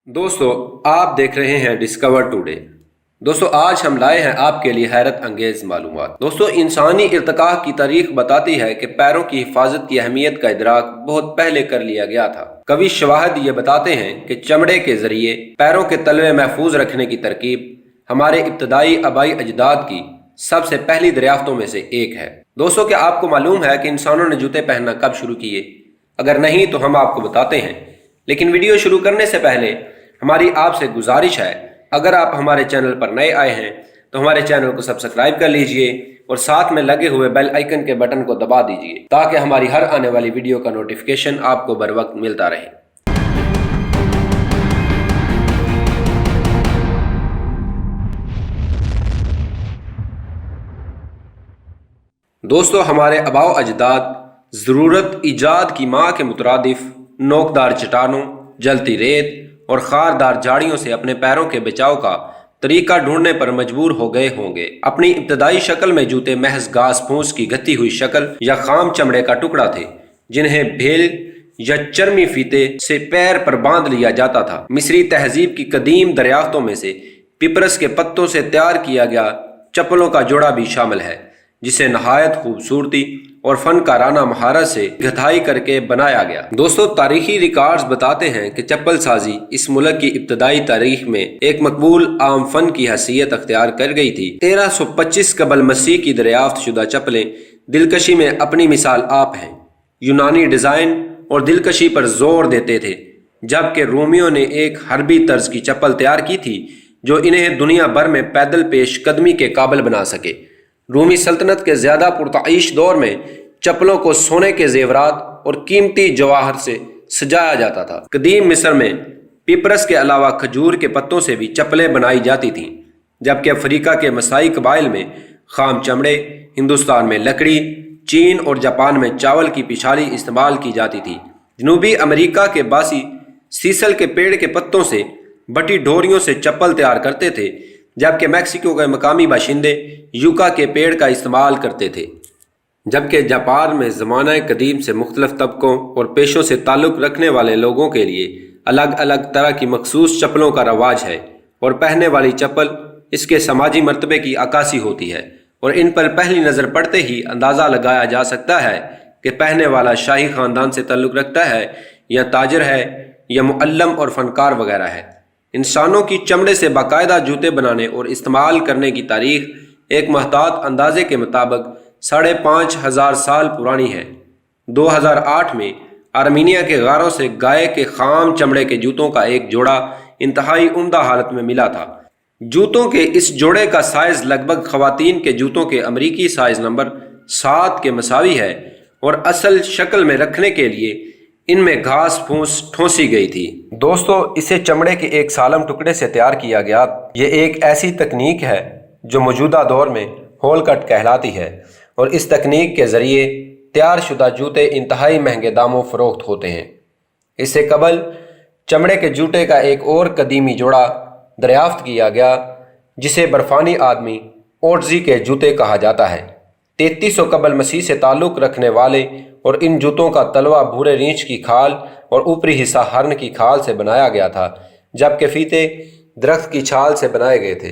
दोस्तों, आप देख रहे हैं डिस्कवर टुडे। दोस्तों, आज हम लाए हैं आपके लिए हैरत अंगेज मालूमात। दोस्तों, इंसानी इर्तिका की तारीख बताती है कि पैरों की हिफाजत की अहमियत का इदराक बहुत पहले कर लिया गया था। कवि शवाहिद ये बताते हैं कि चमड़े के जरिए पैरों के तलवे महफूज रखने की तरकीब हमारे इब्तदाई आबाई अजदाद की सबसे पहली दरियाफ्तों में से एक है। दोस्तों, क्या आपको मालूम है कि इंसानों ने जूते पहनना कब शुरू किए? अगर नहीं तो हम आपको बताते हैं, लेकिन वीडियो शुरू करने से पहले हमारी आपसे गुजारिश है, अगर आप हमारे चैनल पर नए आए हैं तो हमारे चैनल को सब्सक्राइब कर लीजिए और साथ में लगे हुए बेल आइकन के बटन को दबा दीजिए ताकि हमारी हर आने वाली वीडियो का नोटिफिकेशन आपको बर वक्त मिलता रहे। दोस्तों, हमारे आबाओ अजदाद ज़रूरत ईजाद की माँ के मुतरादिफ नोकदार चट्टानों, जलती रेत और खारदार झाड़ियों से अपने पैरों के बचाव का तरीका ढूंढने पर मजबूर हो गए होंगे। अपनी इब्तदाई शक्ल में जूते महज घास फूस की गती हुई शक्ल या खाम चमड़े का टुकड़ा थे, जिन्हें भेल या चर्मी फीते से पैर पर बांध लिया जाता था। मिस्री तहजीब की कदीम दरियाफ्तों में से पिपरस के पत्तों से तैयार किया गया चप्पलों का जोड़ा भी शामिल है, जिसे नहायत खूबसूरती और फनकाराना महारत से गथाई करके बनाया गया। दोस्तों, तारीखी रिकॉर्ड्स बताते हैं कि चप्पल साजी इस मुल्क की इब्तदाई तारीख में एक मकबूल आम फन की हैसियत अख्तियार कर गई थी। 1325 कबल मसीह की दरियाफ्त शुदा चप्पलें दिलकशी में अपनी मिसाल आप हैं। यूनानी डिजाइन और दिलकशी पर जोर देते थे, जबकि रोमियो ने एक हरबी तर्ज की चप्पल तैयार की थी जो इन्हें दुनिया भर में पैदल पेश कदमी के काबिल बना सके। रूमी सल्तनत के ज्यादा पुरताइश दौर में चप्पलों को सोने के जेवरात और कीमती जवाहर से सजाया जाता था। कदीम मिस्र में पिपरस के अलावा खजूर के पत्तों से भी चप्पलें बनाई जाती थीं, जबकि अफ्रीका के मसाई कबाइल में खाम चमड़े, हिंदुस्तान में लकड़ी, चीन और जापान में चावल की पिछाली इस्तेमाल की जाती थी। जनूबी अमेरिका के बासी सीसल के पेड़ के पत्तों से बटी डोरियों से चप्पल तैयार करते थे, जबकि मैक्सिको के मकामी बाशिंदे यूका के पेड़ का इस्तेमाल करते थे। जबकि जापान में ज़माना कदीम से मुख्तलिफ तबकों और पेशों से ताल्लुक़ रखने वाले लोगों के लिए अलग अलग तरह की मखसूस चप्पलों का रवाज है और पहनने वाली चप्पल इसके समाजी मर्तबे की अक्कासी होती है, और इन पर पहली नज़र पड़ते ही अंदाज़ा लगाया जा सकता है कि पहनने वाला शाही ख़ानदान से ताल्लुक़ रखता है या ताजर है या मुअल्लम और फ़नकार वगैरह है। इंसानों की चमड़े से बाकायदा जूते बनाने और इस्तेमाल करने की तारीख एक महतात अंदाजे के मुताबिक 5,500 साल पुरानी है। 2008 में आर्मीनिया के गारों से गाय के खाम चमड़े के जूतों का एक जोड़ा इंतहाई उम्दा हालत में मिला था। जूतों के इस जोड़े का साइज लगभग खवातीन के जूतों के अमरीकी साइज नंबर 7 के मसावी है और असल शक्ल में रखने के लिए इनमें घास फूस ठोसी गई थी। दोस्तों, इसे चमड़े के एक सालम टुकड़े से तैयार किया गया। ये एक ऐसी तकनीक है जो मौजूदा दौर में होल कट कहलाती है, और इस तकनीक के ज़रिए तैयार शुदा जूते इंतहाई महंगे दामों फरोख्त होते हैं। इससे कबल चमड़े के जूते का एक और कदीमी जोड़ा दरियाफ्त किया गया, जिसे बर्फानी आदमी ओटजी के जूते कहा जाता है। 3300 कबल मसीह से ताल्लुक़ रखने वाले और इन जूतों का तलवा भूरे रीछ की खाल और ऊपरी हिस्सा हर्न की खाल से बनाया गया था, जबकि फीते दरख्त की छाल से बनाए गए थे।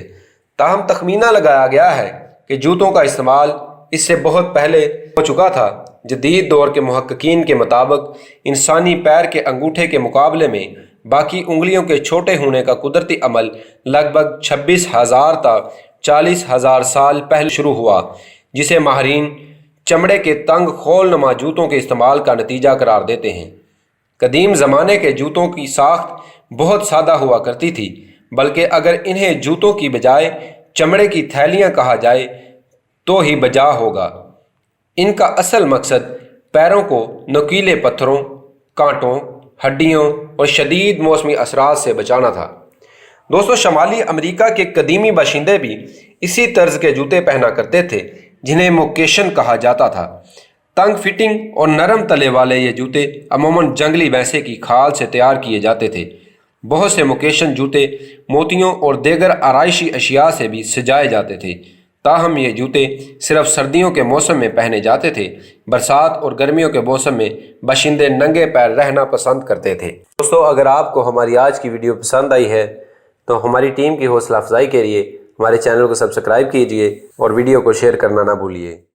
ताहम तखमीना लगाया गया है कि जूतों का इस्तेमाल इससे बहुत पहले हो चुका था। जदीद दौर के मुहक्किकीन के मुताबिक इंसानी पैर के अंगूठे के मुकाबले में बाकी उंगलियों के छोटे होने का कुदरती अमल लगभग 26,000 ता 40,000 साल पहले शुरू हुआ, जिसे माहिरीन चमड़े के तंग खोलनुमा जूतों के इस्तेमाल का नतीजा करार देते हैं। कदीम ज़माने के जूतों की साख्त बहुत सादा हुआ करती थी, बल्कि अगर इन्हें जूतों की बजाय चमड़े की थैलियाँ कहा जाए तो ही बजा होगा। इनका असल मकसद पैरों को नुकीले पत्थरों, कांटों, हड्डियों और शदीद मौसमी असरात से बचाना था। दोस्तों, शमाली अमेरिका के कदीमी बाशिंदे भी इसी तर्ज के जूते पहना करते थे, जिन्हें मोकेशन कहा जाता था। तंग फिटिंग और नरम तले वाले ये जूते अमूमन जंगली भैंसे की खाल से तैयार किए जाते थे। बहुत से मोकेशन जूते मोतियों और देगर आराइशी अशिया से भी सजाए जाते थे, تاہم یہ جوتے صرف سردیوں کے موسم میں پہنے جاتے تھے۔ برسات اور گرمیوں کے موسم میں باشندے ننگے پیر رہنا پسند کرتے تھے۔ دوستو، اگر آپ کو ہماری آج کی ویڈیو پسند آئی ہے تو ہماری ٹیم کی حوصلہ افزائی کے لیے ہمارے چینل کو سبسکرائب کیجئے اور ویڈیو کو شیئر کرنا نہ بھولیے۔